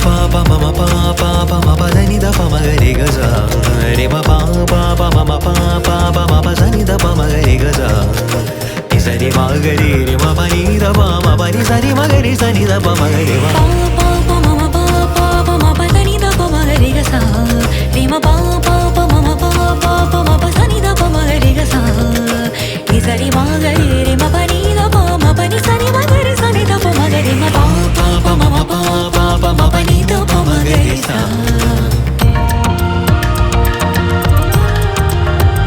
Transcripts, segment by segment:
pa pa ma ma pa pa ma pa da ni da pa ma ga re ga za re ma pa pa ma ma pa ma pa za ni da pa ma ga re ga za ni sa re ma ga re ma pa ni da pa ni sa re ma ga re sa ni da pa ma ga re ma pa pa ma ma pa ma pa da ni da pa ma ga re ga sa re ma pa ma ma pa ma pa sa ni da pa ma ga re ga sa ni sa re ma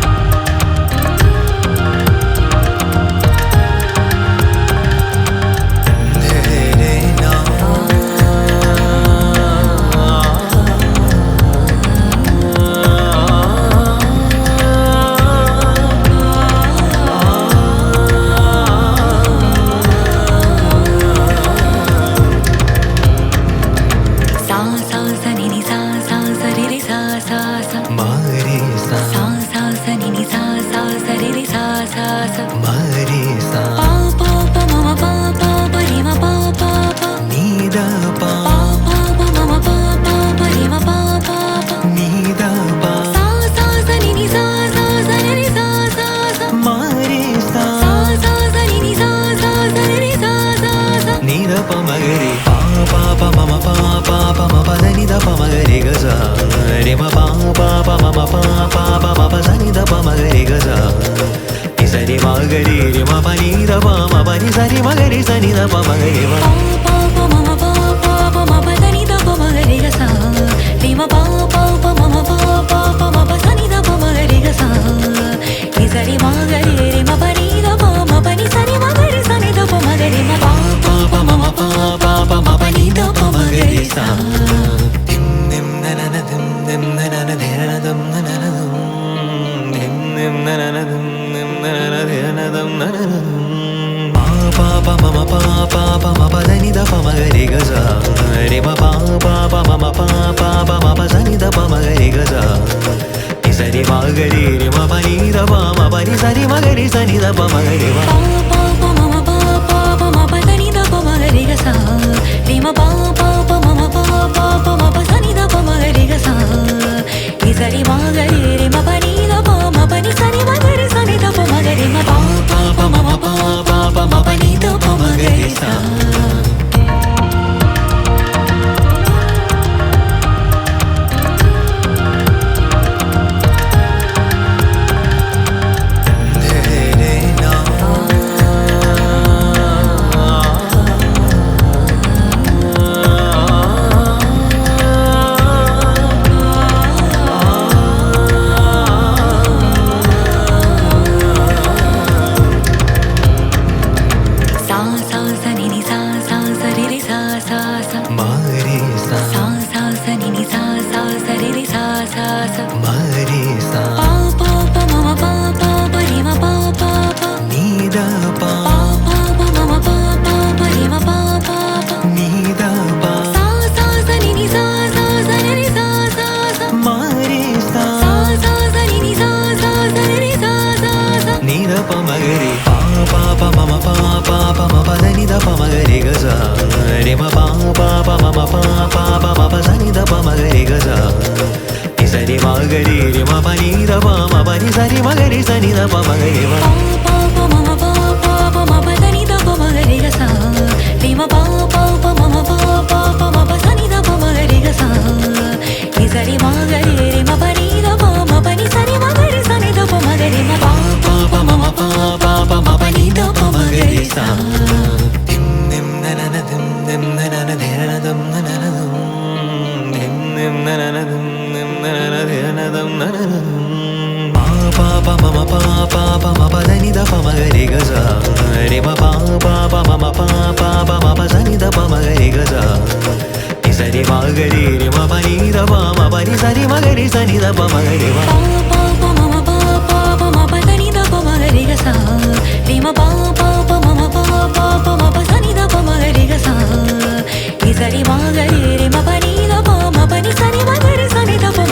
ga re ma pa ni da pa ni sa re ma ga re sa ni da pa ma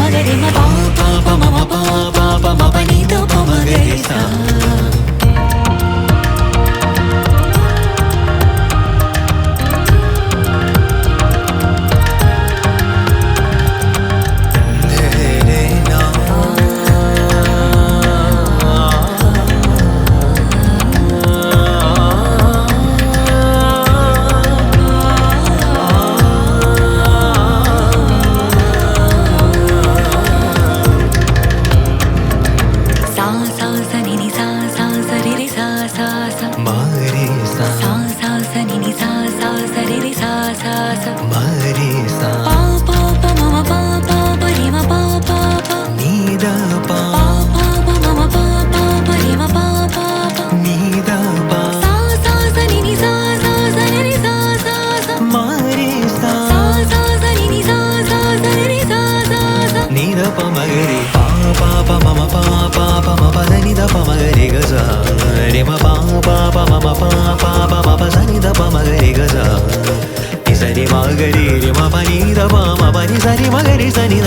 ga re ma pa ma ma pa ma pa ni da pa ma ga re sa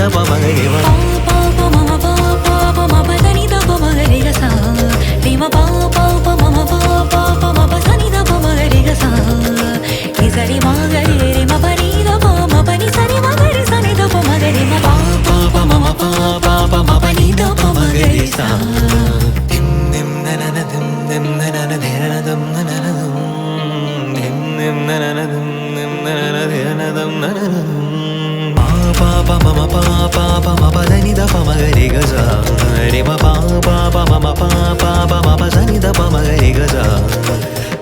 the ప మ గ రి మ pa pa mama pa pa ma pa da ni da pa ma ga re ga sa re ma pa pa mama pa pa ma pa sa ni da pa ma ga re ga sa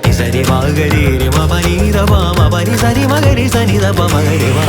ni sa re ma ga re ma pa ni da pa ma pa ni sa re ma ga re sa ni da pa ma ga re ma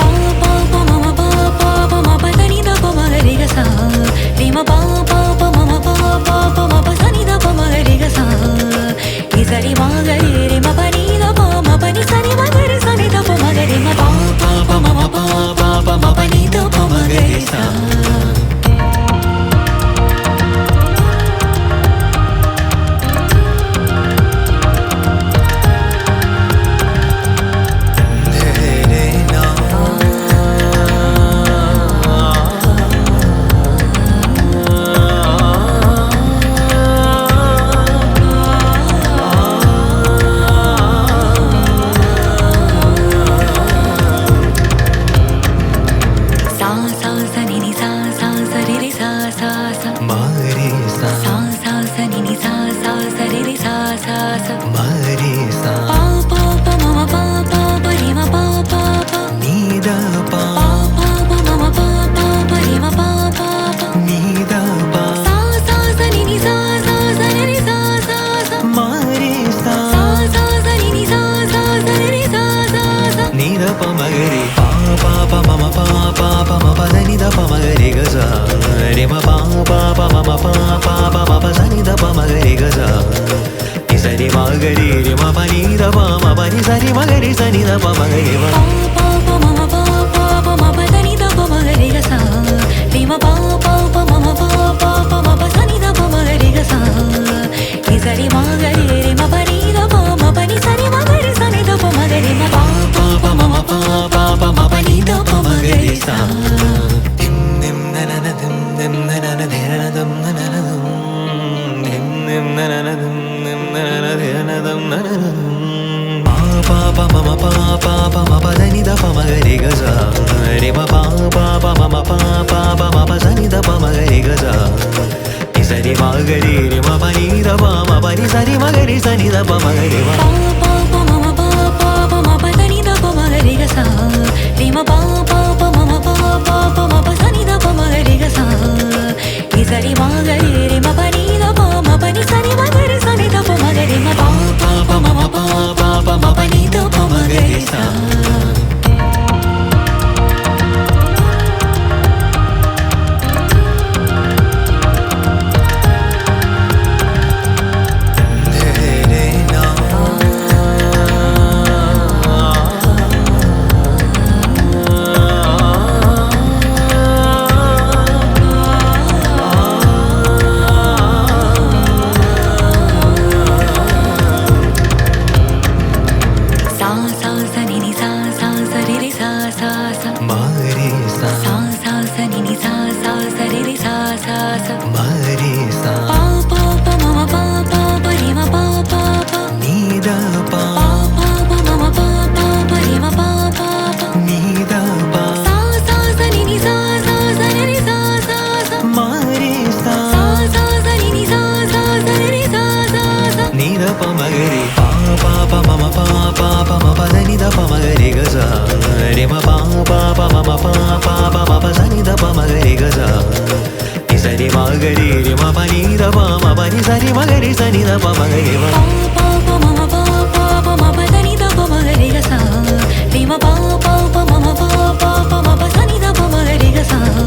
pa mama pa ma pa ni da pa ma ga re sa dim dim na na na dim dim na na na de na dum na na na dum dim dim na na na dim dim na na na de na dum na na na pa mama pa ma pa da ni da pa ma ga re ga sa re ma pa mama pa ma pa sa ni da pa ma ga re ga sa ni sa re ma ga re ma pa ni da pa ma pa ni sa re ma ga re sa ni da pa ma ga re ma pa mama pa ma pa da ni da pa ma ga re ga sa re ma pa mama pa ma pa sa ni da pa ma ga re ga sa ni sa re ma ga re ma pa ni da pa ma pa ni sa re ma ga re sa ni da pa ma ga re ma pa mama pa ma pa ni da pa ma ga re sa pa